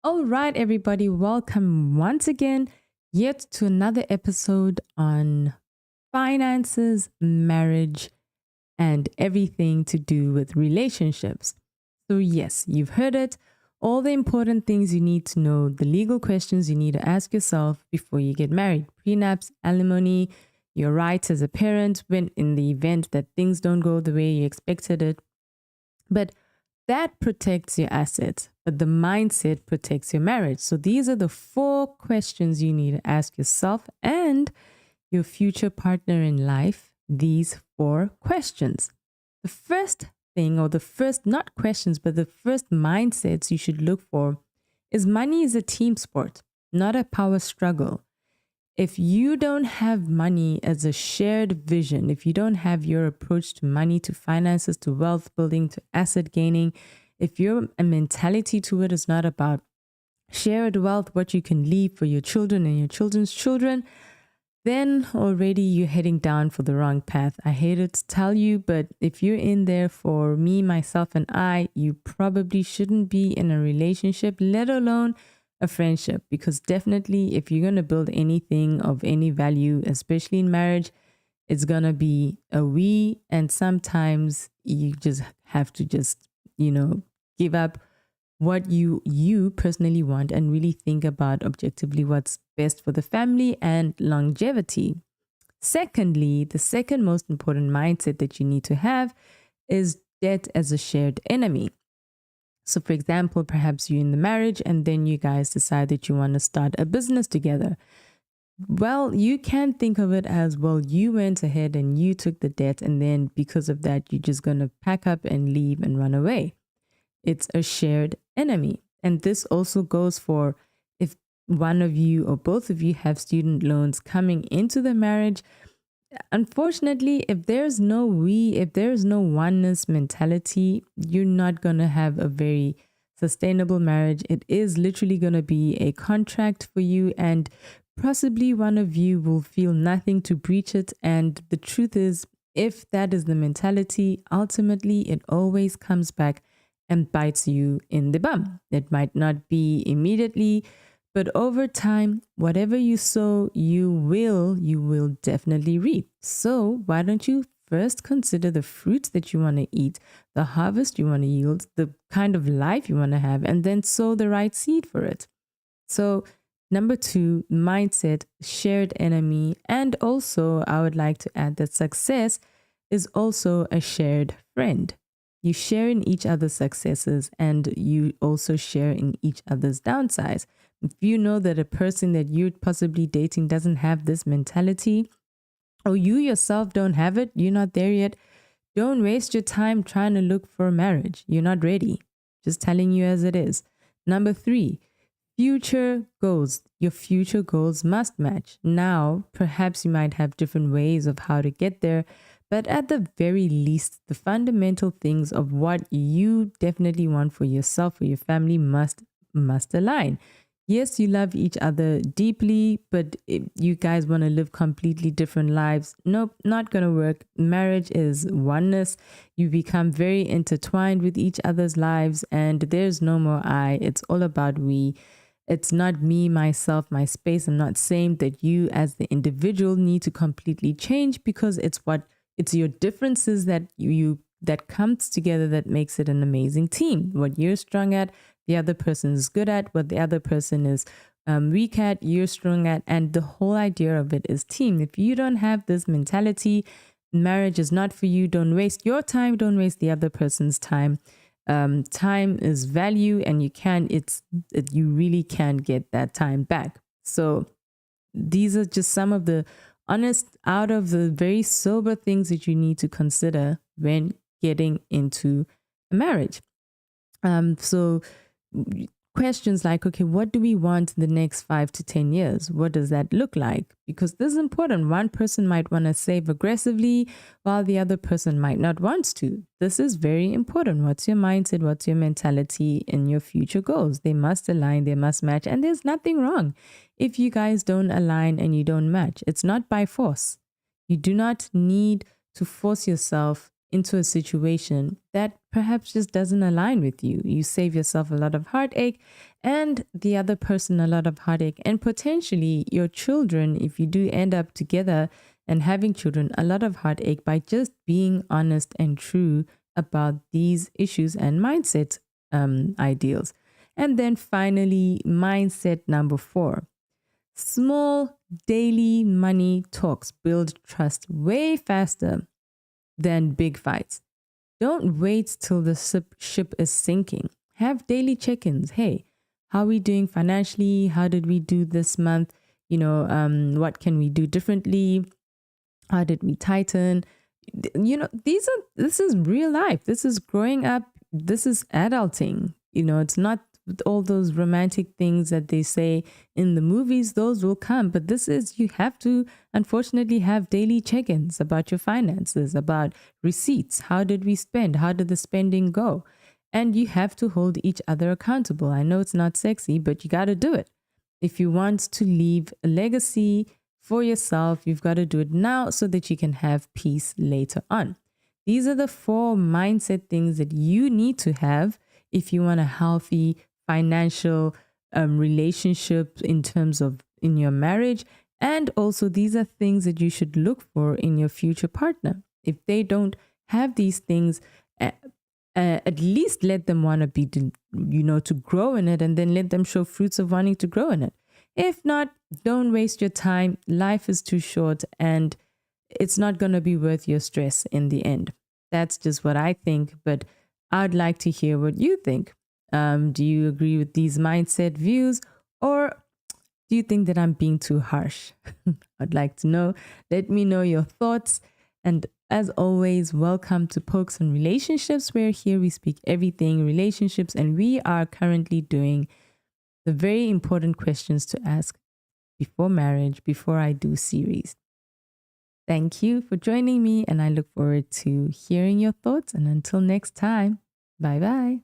All right, everybody, welcome once again, yet to another episode on finances, marriage, and everything to do with relationships. So, yes, you've heard it. All the important things you need to know, the legal questions you need to ask yourself before you get married, prenups, alimony, your rights as a parent when in the event that things don't go the way you expected it. But that protects your assets, but the mindset protects your marriage. So these are the four questions you need to ask yourself and your future partner in life. These four questions. The first thing, or the first, not questions, but the first mindsets you should look for is money is a team sport, not a power struggle. If you don't have money as a shared vision, if you don't have your approach to money, to finances, to wealth building, to asset gaining, if your mentality to it is not about shared wealth, what you can leave for your children and your children's children, then already you're heading down for the wrong path. I hate it to tell you, but if you're in there for me, myself, and I, you probably shouldn't be in a relationship, let alone a friendship. Because definitely, if you're going to build anything of any value, especially in marriage, it's going to be a we. And sometimes you just have to give up what you personally want and really think about objectively what's best for the family and longevity. Secondly, the second most important mindset that you need to have is debt as a shared enemy. So, for example, perhaps you're in the marriage and then you guys decide that you want to start a business together. Well, you can think of it as, well, you went ahead and you took the debt, and then because of that, you're just going to pack up and leave and run away. It's a shared enemy. And this also goes for if one of you or both of you have student loans coming into the marriage. Unfortunately, if there's no we, if there's no oneness mentality, you're not going to have a very sustainable marriage. It is literally going to be a contract for you, and possibly one of you will feel nothing to breach it. And the truth is, if that is the mentality, ultimately it always comes back and bites you in the bum. It might not be immediately, but over time, whatever you sow, you will definitely reap. So why don't you first consider the fruits that you want to eat, the harvest you want to yield, the kind of life you want to have, and then sow the right seed for it. So number two, mindset, shared enemy. And also I would like to add that success is also a shared friend. You share in each other's successes and you also share in each other's downsides. If you know that a person that you're possibly dating doesn't have this mentality, or you yourself don't have it, you're not there yet, don't waste your time trying to look for a marriage. You're not ready. Just telling you as it is. Number three, future goals. Your future goals must match. Now, perhaps you might have different ways of how to get there, but at the very least, the fundamental things of what you definitely want for yourself, for your family must align. Yes, you love each other deeply, but if you guys want to live completely different lives, nope, not going to work. Marriage is oneness. You become very intertwined with each other's lives, and there's no more I. It's all about we. It's not me, myself, my space. I'm not saying that you as the individual need to completely change, because it's your differences that that comes together that makes it an amazing team. What you're strong at, the other person is good at. What the other person is weak at, you're strong at. And the whole idea of it is team. If you don't have this mentality, marriage is not for you. Don't waste your time. Don't waste the other person's time. Time is value, and you really can get that time back. So these are just some of the honest, out of the very sober things that you need to consider when getting into a marriage. So questions like, okay, what do we want in the next 5 to 10 years? What does that look like? Because this is important. One person might want to save aggressively while the other person might not want to. This is very important. What's your mindset? What's your mentality and your future goals? They must align, they must match. And there's nothing wrong if you guys don't align and you don't match. It's not by force. You do not need to force yourself into a situation that perhaps just doesn't align with you. You save yourself a lot of heartache and the other person a lot of heartache, and potentially your children, if you do end up together and having children, a lot of heartache by just being honest and true about these issues and mindset ideals. And then finally, mindset number 4. Small daily money talks build trust way faster than big fights. Don't wait till the ship is sinking. Have daily check-ins. Hey, how are we doing financially? How did we do this month? What can we do differently? How did we tighten? This is real life. This is growing up. This is adulting. It's not all those romantic things that they say in the movies. Those will come. But you have to, unfortunately, have daily check-ins about your finances, about receipts. How did we spend? How did the spending go? And you have to hold each other accountable. I know it's not sexy, but you got to do it. If you want to leave a legacy for yourself, you've got to do it now so that you can have peace later on. These are the 4 mindset things that you need to have if you want a healthy financial relationship in your marriage. And also, these are things that you should look for in your future partner. If they don't have these things, at least let them want to be, to grow in it, and then let them show fruits of wanting to grow in it. If not, don't waste your time. Life is too short and it's not going to be worth your stress in the end. That's just what I think, but I'd like to hear what you think. Do you agree with these mindset views, or do you think that I'm being too harsh? I'd like to know. Let me know your thoughts. And as always, welcome to Pokes on Relationships, where here we speak everything relationships, and we are currently doing the very important questions to ask before marriage, before I do series. Thank you for joining me, and I look forward to hearing your thoughts. And until next time, bye-bye.